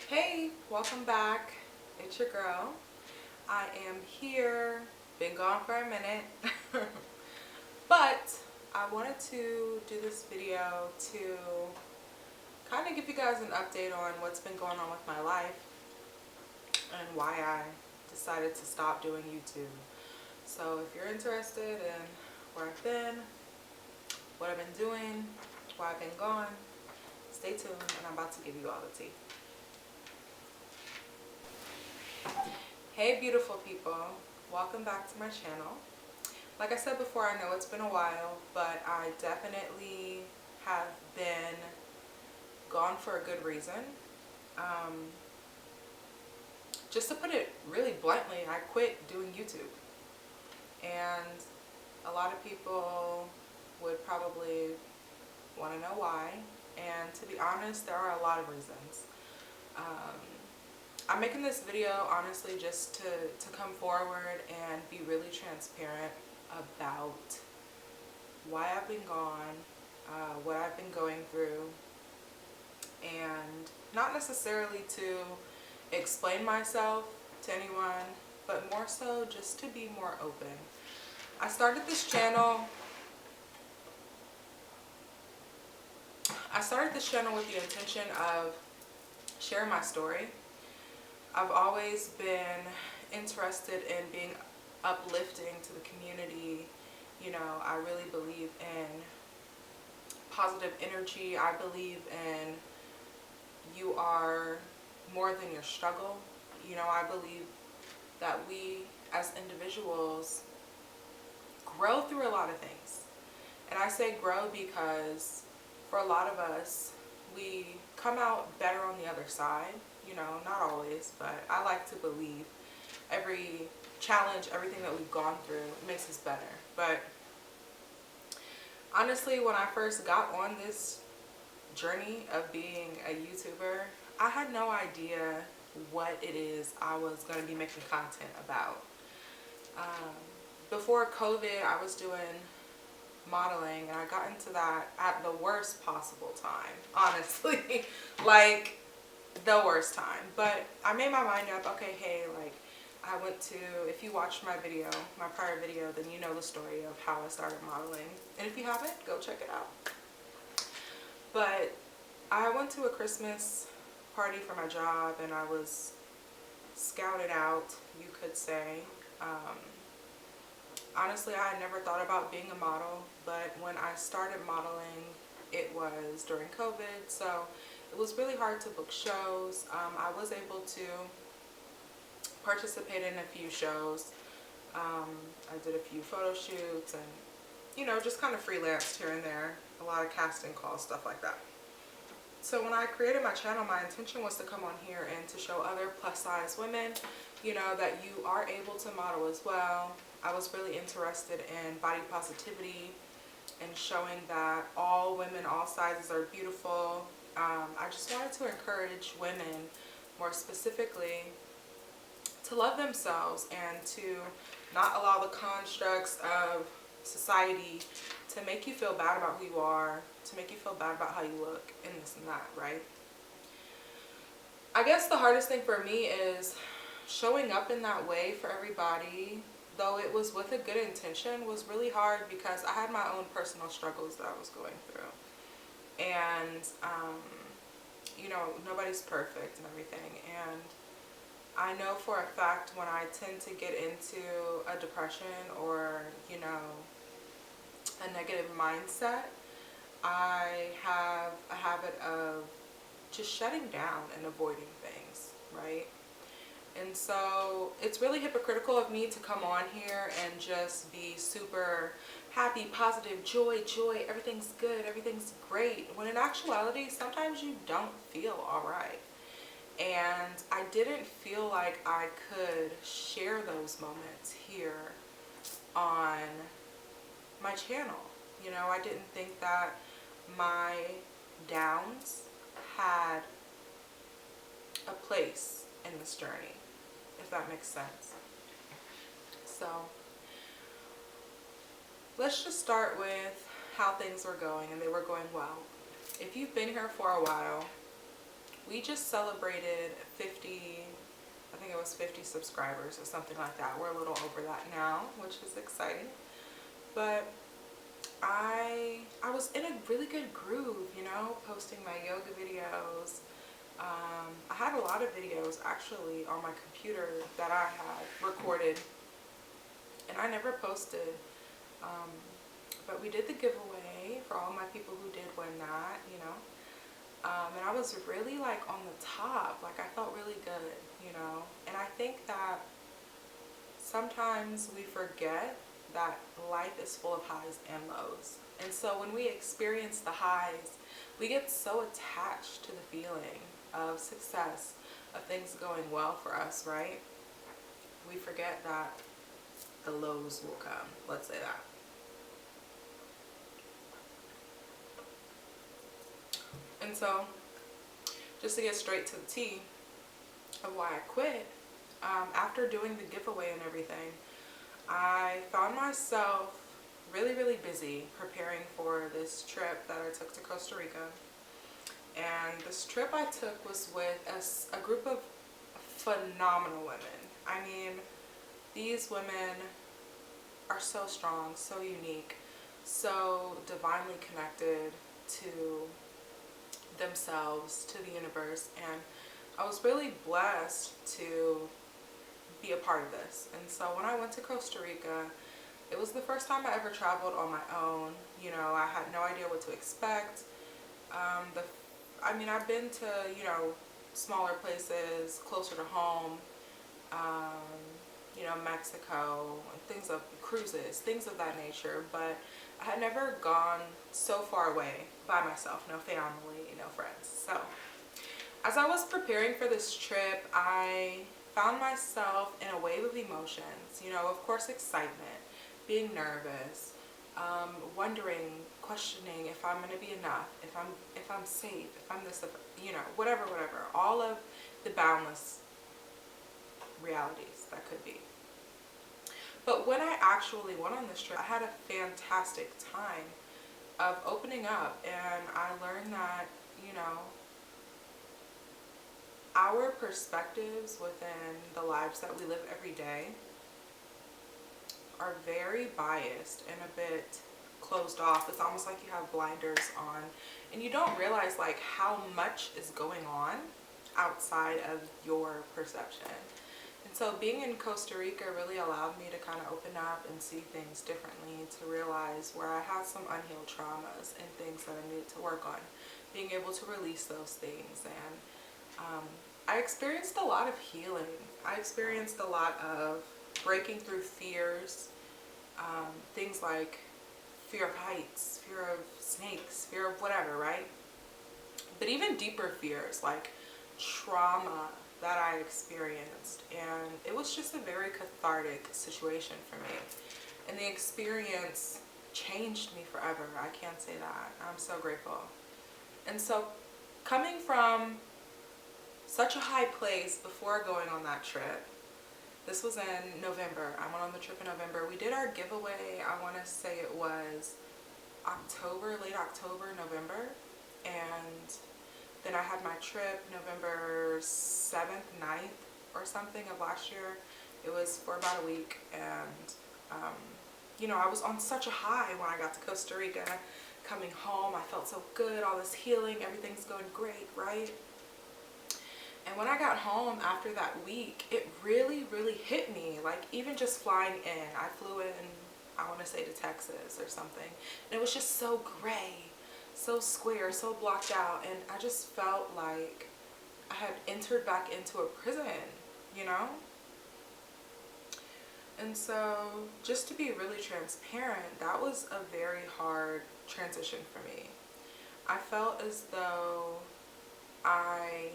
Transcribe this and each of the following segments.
Hey, welcome back. It's your girl. I am here. Been gone for a minute. But I wanted to do this video to kind of give you guys an update on what's been going on with my life and why I decided to stop doing YouTube. So if you're interested in where I've been, what I've been doing, why I've been gone, stay tuned and I'm about to give you all the tea. Hey beautiful people, welcome back to my channel. Like I said before, I know it's been a while, but I definitely have been gone for a good reason. Just to put it really bluntly, I quit doing YouTube. And a lot of people would probably want to know why. And to be honest, there are a lot of reasons. I'm making this video honestly just to come forward and be really transparent about why I've been gone, what I've been going through, and not necessarily to explain myself to anyone, but more so just to be more open. I started this channel with the intention of sharing my story. I've always been interested in being uplifting to the community. You know, I really believe in positive energy. I believe in you are more than your struggle. You know, I believe that we as individuals grow through a lot of things. And I say grow because for a lot of us, we come out better on the other side. You know, not always, but I like to believe every challenge, everything that we've gone through makes us better. But honestly, when I first got on this journey of being a YouTuber, I had no idea what it is I was going to be making content about. Before COVID, I was doing modeling, and I got into that at the worst possible time, honestly. Like, the worst time. But I made my mind up, okay, hey, like, I went to, if you watched my video, my prior video, then you know the story of how I started modeling. And if you haven't, go check it out. But I went to a Christmas party for my job, and I was scouted out, you could say. Honestly, I had never thought about being a model, but when I started modeling, it was during COVID, so it was really hard to book shows. I was able to participate in a few shows. I did a few photo shoots and, you know, just kind of freelanced here and there. A lot of casting calls, stuff like that. So when I created my channel, my intention was to come on here and to show other plus size women, you know, that you are able to model as well. I was really interested in body positivity and showing that all women, all sizes are beautiful. I just wanted to encourage women, more specifically, to love themselves and to not allow the constructs of society to make you feel bad about who you are, to make you feel bad about how you look, and this and that, right? I guess the hardest thing for me is showing up in that way for everybody, though it was with a good intention, was really hard because I had my own personal struggles that I was going through. And, you know, nobody's perfect and everything. And I know for a fact when I tend to get into a depression or, you know, a negative mindset, I have a habit of just shutting down and avoiding things, right? And so it's really hypocritical of me to come on here and just be super happy, positive, joy, everything's good, everything's great. When in actuality, sometimes you don't feel all right. And I didn't feel like I could share those moments here on my channel. You know, I didn't think that my downs had a place in this journey, if that makes sense. So let's just start with how things were going, and they were going well. If you've been here for a while, we just celebrated 50, I think it was 50 subscribers or something like that. We're a little over that now, which is exciting. But I was in a really good groove, you know, posting my yoga videos. I had a lot of videos actually on my computer that I had recorded and I never posted. Um, but we did the giveaway for all my people who did win that, you know. And I was really like on the top, like I felt really good, you know. And I think that sometimes we forget that life is full of highs and lows. And so when we experience the highs, we get so attached to the feeling of success, of things going well for us, right? We forget that the lows will come. Let's say that. And so, just to get straight to the tea of why I quit, after doing the giveaway and everything, I found myself really, really busy preparing for this trip that I took to Costa Rica. And this trip I took was with a group of phenomenal women. I mean, these women are so strong, so unique, so divinely connected to themselves, to the universe, and I was really blessed to be a part of this. And so when I went to Costa Rica, it was the first time I ever traveled on my own. You know, I had no idea what to expect. I've been to, you know, smaller places closer to home, you know, Mexico, and things of cruises, things of that nature, but I had never gone so far away by myself, no family, no friends. So as I was preparing for this trip, I found myself in a wave of emotions, you know, of course, excitement, being nervous, wondering, questioning if I'm going to be enough, if I'm safe, if I'm this, you know, whatever, all of the boundless realities that could be. But when I actually went on this trip, I had a fantastic time of opening up, and I learned that, you know, our perspectives within the lives that we live every day are very biased and a bit closed off. It's almost like you have blinders on and you don't realize like how much is going on outside of your perception. And so being in Costa Rica really allowed me to kind of open up and see things differently, to realize where I had some unhealed traumas and things that I needed to work on, being able to release those things. And I experienced a lot of healing. I experienced a lot of breaking through fears, things like fear of heights, fear of snakes, fear of whatever, right? But even deeper fears like trauma that I experienced, and it was just a very cathartic situation for me, and the experience changed me forever. I can't say that. I'm so grateful. And so coming from such a high place before going on that trip, this was in November. I went on the trip in November. We did our giveaway, I want to say it was October, late October, November. And then I had my trip November 7th, 9th or something of last year. It was for about a week. And, you know, I was on such a high when I got to Costa Rica. Coming home, I felt so good, all this healing, everything's going great, right? And when I got home after that week, it really, really hit me. Like, even just flying in, I flew in, I want to say to Texas or something. And it was just so gray, so square, so blocked out. And I just felt like I had entered back into a prison, you know? And so just to be really transparent, that was a very hard transition for me. I felt as though I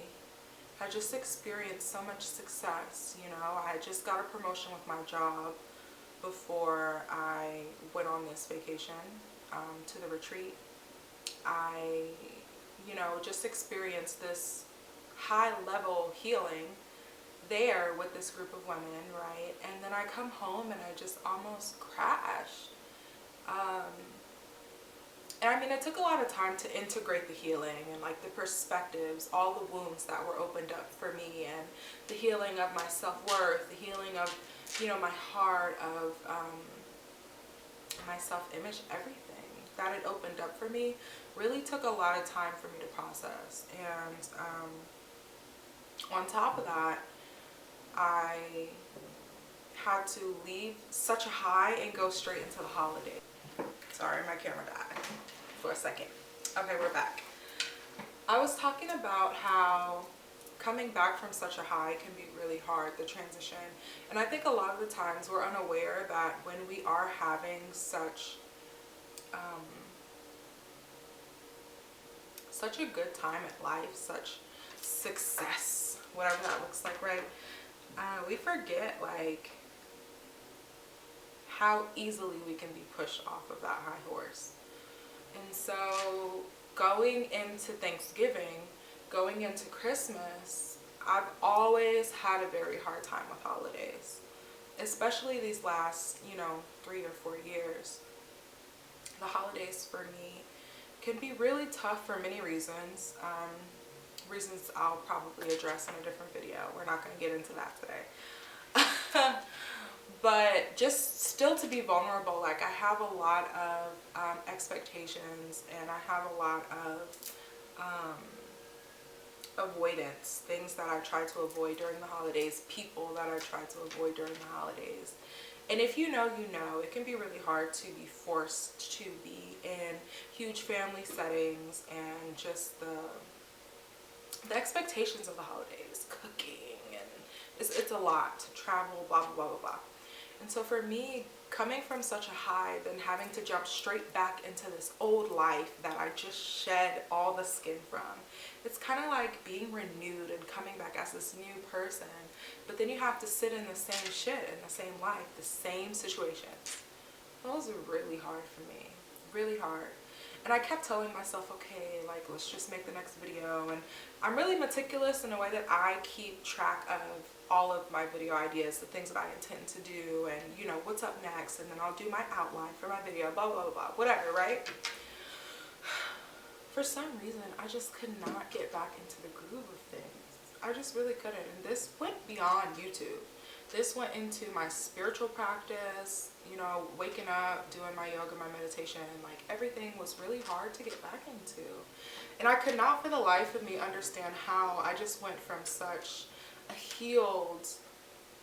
had just experienced so much success, you know. I had just got a promotion with my job before I went on this vacation to the retreat. I, you know, just experienced this high level healing there with this group of women, right? And then I come home and I just almost crashed. And I mean, it took a lot of time to integrate the healing and like the perspectives, all the wounds that were opened up for me, and the healing of my self-worth, the healing of, you know, my heart, of my self-image, everything that it opened up for me really took a lot of time for me to process. And on top of that, I had to leave such a high and go straight into the holiday. Sorry, my camera died for a second. Okay, we're back. I was talking about how coming back from such a high can be really hard, the transition. And I think a lot of the times we're unaware that when we are having such a good time at life, such success, whatever that looks like, right? We forget like how easily we can be pushed off of that high horse. And so going into Thanksgiving, going into Christmas, I've always had a very hard time with holidays, especially these last, you know, 3 or 4 years. The holidays for me can be really tough for many reasons. Reasons I'll probably address in a different video. We're not going to get into that today. But just still to be vulnerable, like I have a lot of expectations, and I have a lot of avoidance, things that I try to avoid during the holidays, people that I try to avoid during the holidays. And if you know, you know, it can be really hard to be forced to be in huge family settings, and just the expectations of the holidays, cooking, and it's a lot to travel, blah, blah, blah, blah, blah. And so for me, coming from such a high, then having to jump straight back into this old life that I just shed all the skin from, it's kind of like being renewed and coming back as this new person. But then you have to sit in the same shit, in the same life, the same situations. That was really hard for me, really hard. And I kept telling myself, okay, like, let's just make the next video. And I'm really meticulous in a way that I keep track of all of my video ideas, the things that I intend to do, and, you know, what's up next. And then I'll do my outline for my video, blah, blah, blah, blah, whatever, right? For some reason, I just could not get back into the groove of things. I just really couldn't. And this went beyond YouTube. This went into my spiritual practice, you know, waking up, doing my yoga, my meditation, like everything was really hard to get back into. And I could not for the life of me understand how I just went from such a healed,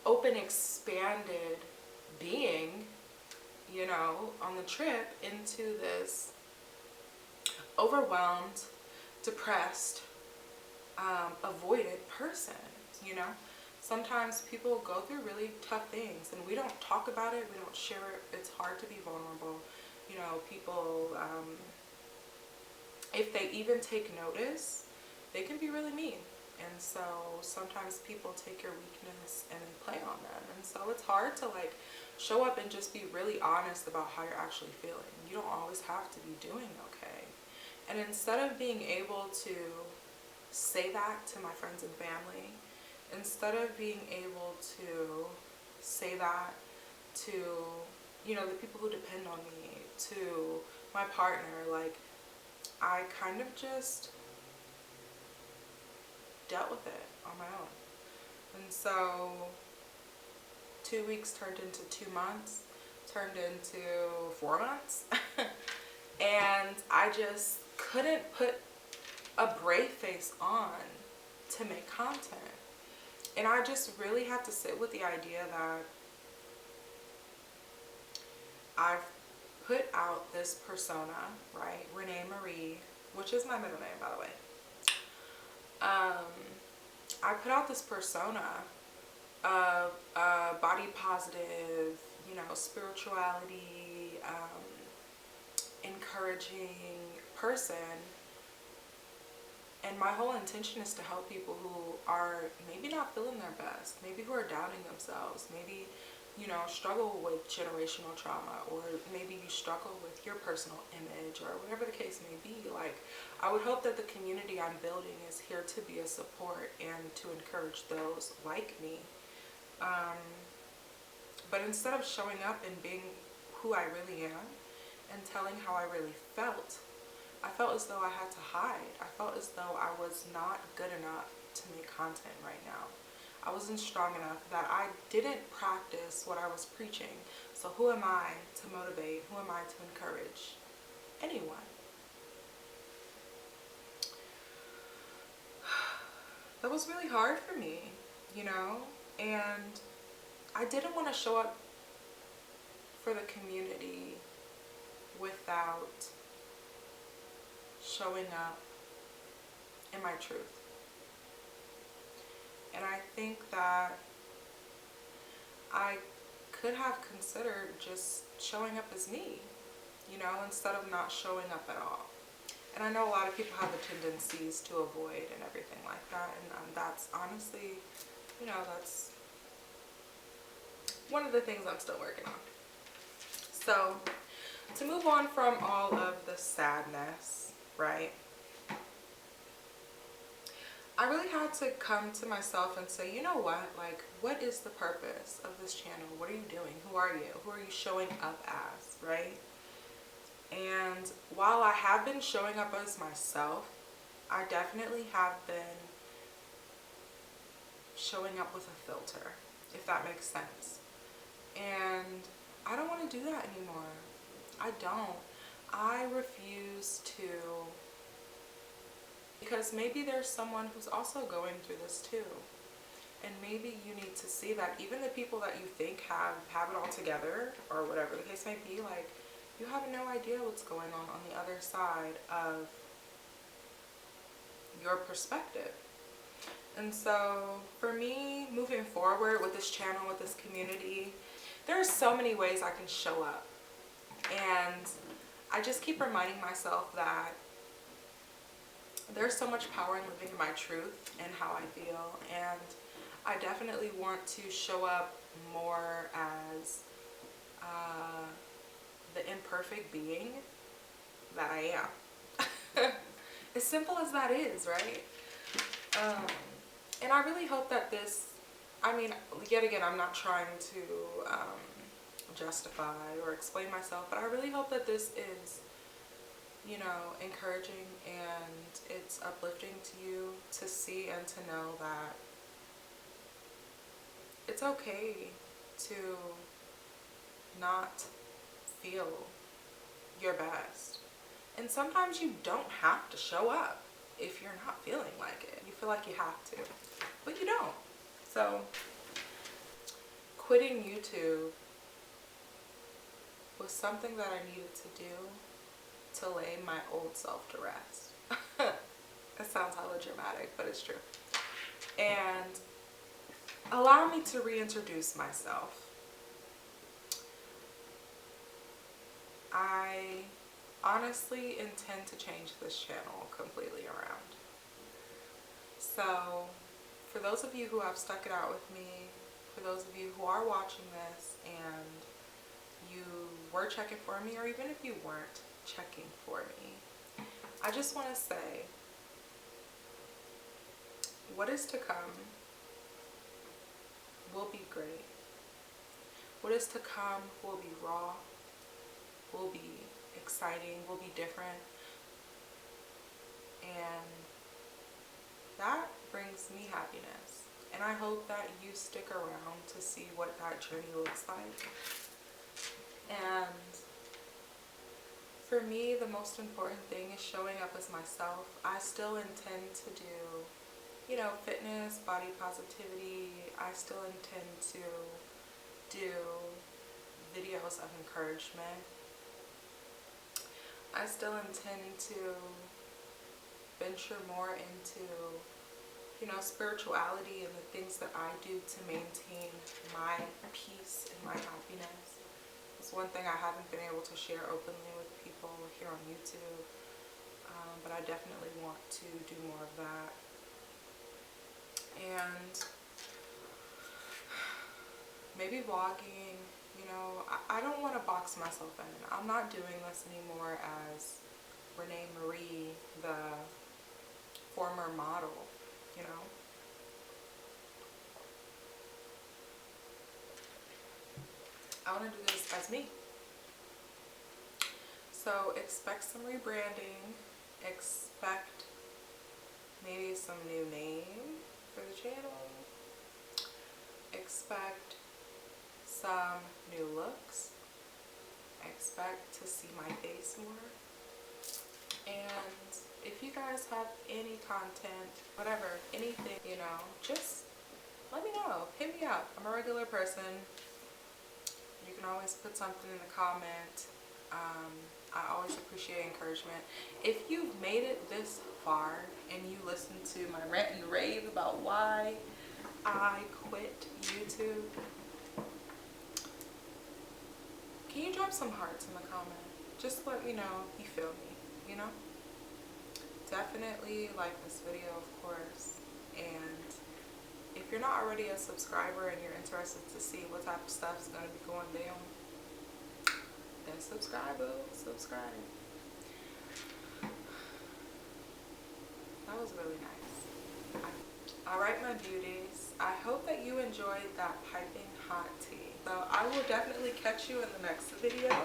open, expanded being, you know, on the trip into this overwhelmed, depressed, avoided person, you know. Sometimes people go through really tough things and we don't talk about it, we don't share it. It's hard to be vulnerable. You know, people, if they even take notice, they can be really mean. And so sometimes people take your weakness and then play on them. And so it's hard to like show up and just be really honest about how you're actually feeling. You don't always have to be doing okay. And instead of being able to say that to my friends and family, instead of being able to say that to, you know, the people who depend on me, to my partner, like, I kind of just dealt with it on my own. And so 2 weeks turned into 2 months, turned into 4 months. And I just couldn't put a brave face on to make content. And I just really had to sit with the idea that I've put out this persona, right? Renee Marie, which is my middle name, by the way. I put out this persona of a body positive, you know, spirituality, encouraging person. And my whole intention is to help people who are maybe not feeling their best, maybe who are doubting themselves, maybe, you know, struggle with generational trauma, or maybe you struggle with your personal image, or whatever the case may be. Like, I would hope that the community I'm building is here to be a support and to encourage those like me. But instead of showing up and being who I really am and telling how I really felt I felt as though I had to hide. I felt as though I was not good enough to make content right now. I wasn't strong enough, that I didn't practice what I was preaching. So who am I to motivate? Who am I to encourage anyone? That was really hard for me, you know? And I didn't want to show up for the community without showing up in my truth. And I think that I could have considered just showing up as me, you know, instead of not showing up at all. And I know a lot of people have the tendencies to avoid and everything like that. And that's honestly, you know, that's one of the things I'm still working on. So to move on from all of the sadness, right? I really had to come to myself and say, you know what? Like, what is the purpose of this channel? What are you doing? Who are you? Who are you showing up as, right? And while I have been showing up as myself, I definitely have been showing up with a filter, if that makes sense. And I don't want to do that anymore. I don't. I refuse to, because maybe there's someone who's also going through this too. And maybe you need to see that even the people that you think have it all together, or whatever the case may be, like, you have no idea what's going on the other side of your perspective. And so for me, moving forward with this channel, with this community, there are so many ways I can show up. And I just keep reminding myself that there's so much power in living in my truth and how I feel. And I definitely want to show up more as the imperfect being that I am. As simple as that is, right? And I really hope that this, I mean, yet again, I'm not trying to justify or explain myself, but I really hope that this is, you know, encouraging and it's uplifting to you to see and to know that it's okay to not feel your best. And sometimes you don't have to show up if you're not feeling like it. You feel like you have to, but you don't. So quitting YouTube was something that I needed to do to lay my old self to rest. It sounds hella dramatic, but it's true. And allow me to reintroduce myself. I honestly intend to change this channel completely around. So for those of you who have stuck it out with me, for those of you who are watching this and you were checking for me, or even if you weren't checking for me, I just want to say, what is to come will be great. What is to come will be raw, will be exciting, will be different. And that brings me happiness. And I hope that you stick around to see what that journey looks like. And for me, the most important thing is showing up as myself. I still intend to do, you know, fitness, body positivity. I still intend to do videos of encouragement. I still intend to venture more into, you know, spirituality and the things that I do to maintain my peace and my happiness. It's one thing I haven't been able to share openly with people here on YouTube, but I definitely want to do more of that. And maybe vlogging, you know, I don't want to box myself in. I'm not doing this anymore as Renee Marie, the former model, you know. I want to do this as me. So expect some rebranding. Expect maybe some new name for the channel. Expect some new looks. Expect to see my face more. And if you guys have any content, whatever, anything, you know, just let me know. Hit me up. I'm a regular person. You can always put something in the comment. I always appreciate encouragement. If you've made it this far and you listen to my rant and rave about why I quit YouTube, can you drop some hearts in the comment? Just let me know you feel me, you know? Definitely like this video, of course. And if you're not already a subscriber and you're interested to see what type of stuff is going to be going down, then subscribe. That was really nice. Alright, my beauties, I hope that you enjoyed that piping hot tea. So I will definitely catch you in the next video.